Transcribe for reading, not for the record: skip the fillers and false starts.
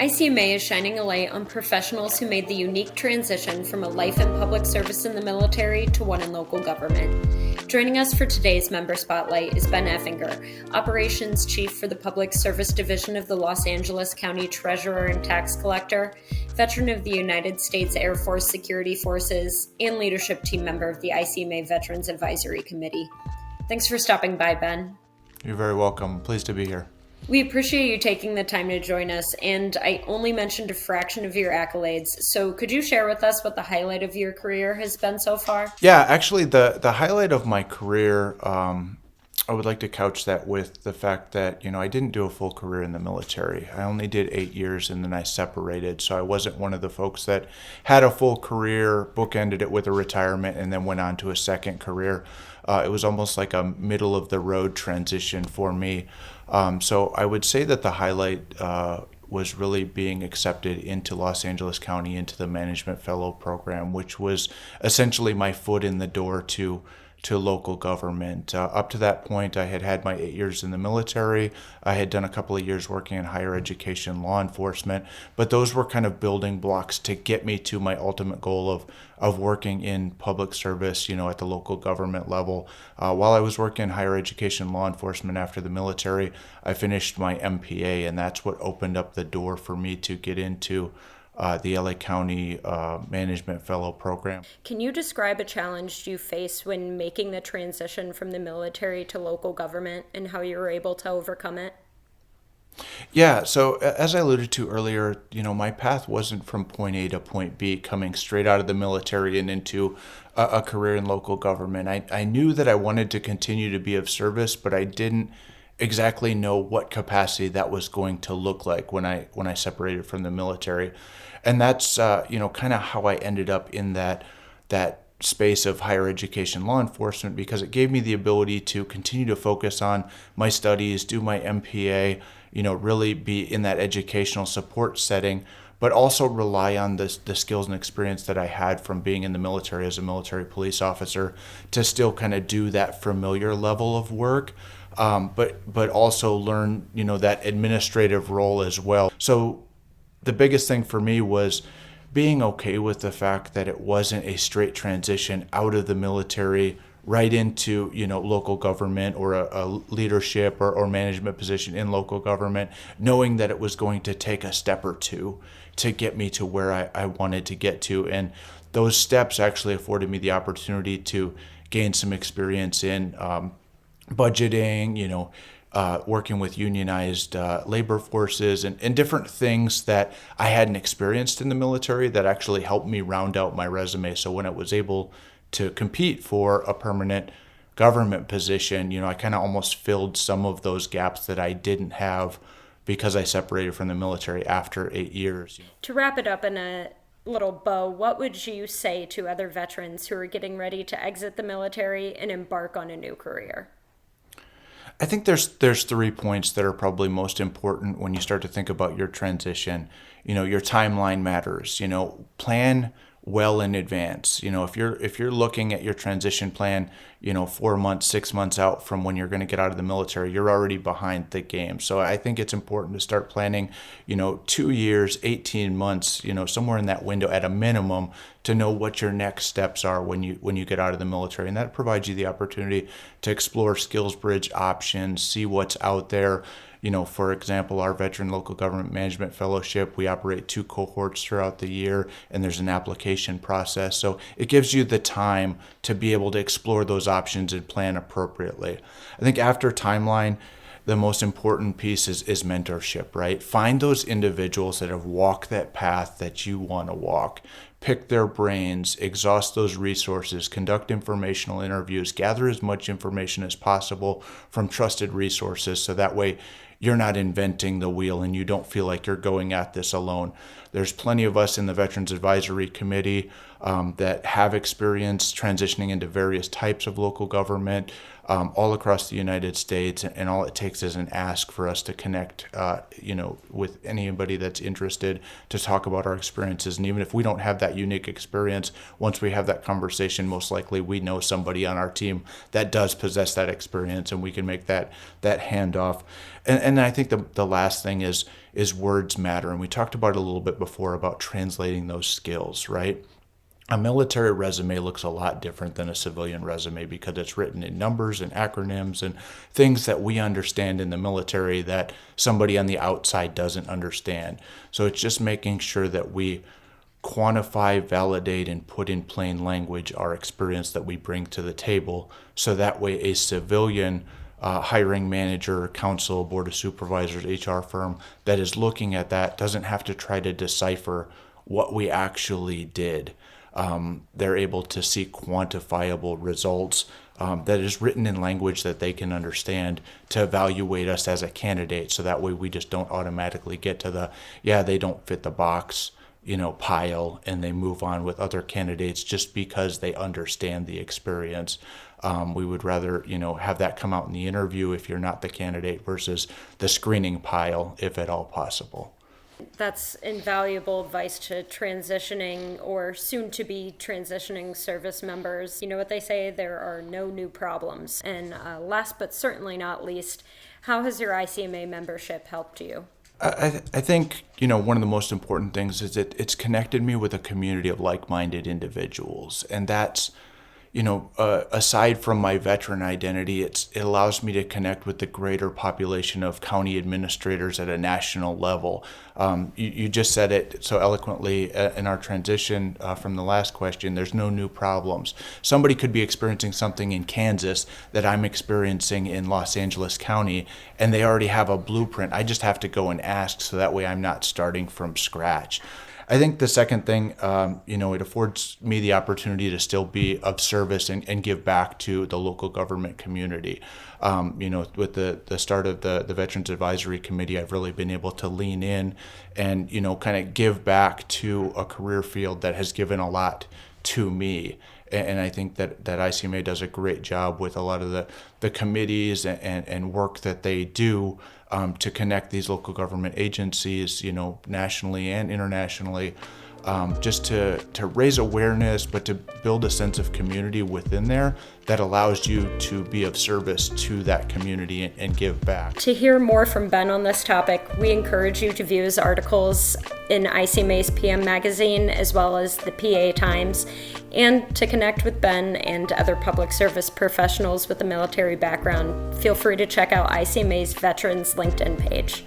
ICMA is shining a light on professionals who made the unique transition from a life in public service in the military to one in local government. Joining us for today's Member Spotlight is Ben Effinger, Operations Chief for the Public Service Division of the Los Angeles County Treasurer and Tax Collector, veteran of the United States Air Force Security Forces, and leadership team member of the ICMA Veterans Advisory Committee. Thanks for stopping by, Ben. You're very welcome. Pleased to be here. We appreciate you taking the time to join us, and I only mentioned a fraction of your accolades, so could you share with us what the highlight of your career has been so far? Yeah, actually, the highlight of my career, I would like to couch that with the fact that, I didn't do a full career in the military. I only did 8 years and then I separated, so I wasn't one of the folks that had a full career, bookended it with a retirement, and then went on to a second career. It was almost like a middle of the road transition for me. So I would say that the highlight was really being accepted into Los Angeles County into the Management Fellow Program, which was essentially my foot in the door to local government. Up to that point, I had had my 8 years in the military. I had done a couple of years working in higher education, law enforcement, but those were kind of building blocks to get me to my ultimate goal of working in public service, at the local government level. While I was working in higher education, law enforcement after the military, I finished my MPA, and that's what opened up the door for me to get into the LA County Management Fellow Program. Can you describe a challenge you faced when making the transition from the military to local government and how you were able to overcome it? Yeah, so as I alluded to earlier, my path wasn't from point A to point B, coming straight out of the military and into a career in local government. I knew that I wanted to continue to be of service, but I didn't exactly know what capacity that was going to look like when I separated from the military. And that's kind of how I ended up in that space of higher education law enforcement, because it gave me the ability to continue to focus on my studies, do my MPA, really be in that educational support setting, but also rely on the skills and experience that I had from being in the military as a military police officer to still kind of do that familiar level of work. But also learn, that administrative role as well. So the biggest thing for me was being okay with the fact that it wasn't a straight transition out of the military right into, local government or a leadership or management position in local government, knowing that it was going to take a step or two to get me to where I wanted to get to. And those steps actually afforded me the opportunity to gain some experience in budgeting, working with unionized labor forces and different things that I hadn't experienced in the military that actually helped me round out my resume. So when I was able to compete for a permanent government position, I kind of almost filled some of those gaps that I didn't have because I separated from the military after 8 years. To wrap it up in a little bow, what would you say to other veterans who are getting ready to exit the military and embark on a new career? I think there's 3 points that are probably most important when you start to think about your transition. Your timeline matters. Plan well in advance. If you're looking at your transition plan, 4 months, 6 months out from when you're going to get out of the military, you're already behind the game. So I think it's important to start planning, 2 years, 18 months, somewhere in that window at a minimum, to know what your next steps are when you get out of the military. And that provides you the opportunity to explore skills bridge options, see what's out there. For example, our Veteran Local Government Management Fellowship, we operate 2 cohorts throughout the year, and there's an application process. So it gives you the time to be able to explore those options and plan appropriately. I think after timeline, the most important piece is mentorship, right? Find those individuals that have walked that path that you want to walk. Pick their brains, exhaust those resources, conduct informational interviews, gather as much information as possible from trusted resources, so that way you're not inventing the wheel and you don't feel like you're going at this alone. There's plenty of us in the Veterans Advisory Committee that have experience transitioning into various types of local government all across the United States, and all it takes is an ask for us to connect, with anybody that's interested to talk about our experiences. And even if we don't have that that unique experience. Once we have that conversation, most likely we know somebody on our team that does possess that experience, and we can make that handoff. And I think the last thing is words matter. And we talked about it a little bit before about translating those skills, right? A military resume looks a lot different than a civilian resume because it's written in numbers and acronyms and things that we understand in the military that somebody on the outside doesn't understand. So it's just making sure that we quantify, validate, and put in plain language our experience that we bring to the table, so that way a civilian hiring manager, council, board of supervisors, HR firm that is looking at that doesn't have to try to decipher what we actually did. They're able to see quantifiable results that is written in language that they can understand to evaluate us as a candidate. So that way we just don't automatically get to they don't fit the box, pile, and they move on with other candidates just because they understand the experience. We would rather, have that come out in the interview if you're not the candidate versus the screening pile, if at all possible. That's invaluable advice to transitioning or soon to be transitioning service members. You know what they say, there are no new problems. And last but certainly not least, how has your ICMA membership helped you? I think, one of the most important things is it's connected me with a community of like-minded individuals. And that's, aside from my veteran identity, it allows me to connect with the greater population of county administrators at a national level. You just said it so eloquently in our transition from the last question. There's no new problems. Somebody could be experiencing something in Kansas that I'm experiencing in Los Angeles County, and they already have a blueprint. I just have to go and ask, so that way I'm not starting from scratch. I think the second thing, it affords me the opportunity to still be of service and give back to the local government community. With the start of the Veterans Advisory Committee, I've really been able to lean in and, kind of give back to a career field that has given a lot to me. And I think that ICMA does a great job with a lot of the committees and work that they do to connect these local government agencies, nationally and internationally, just to raise awareness, but to build a sense of community within there that allows you to be of service to that community and give back. To hear more from Ben on this topic, we encourage you to view his articles in ICMA's PM magazine, as well as the PA Times, and to connect with Ben and other public service professionals with a military background. Feel free to check out ICMA's Veterans LinkedIn page.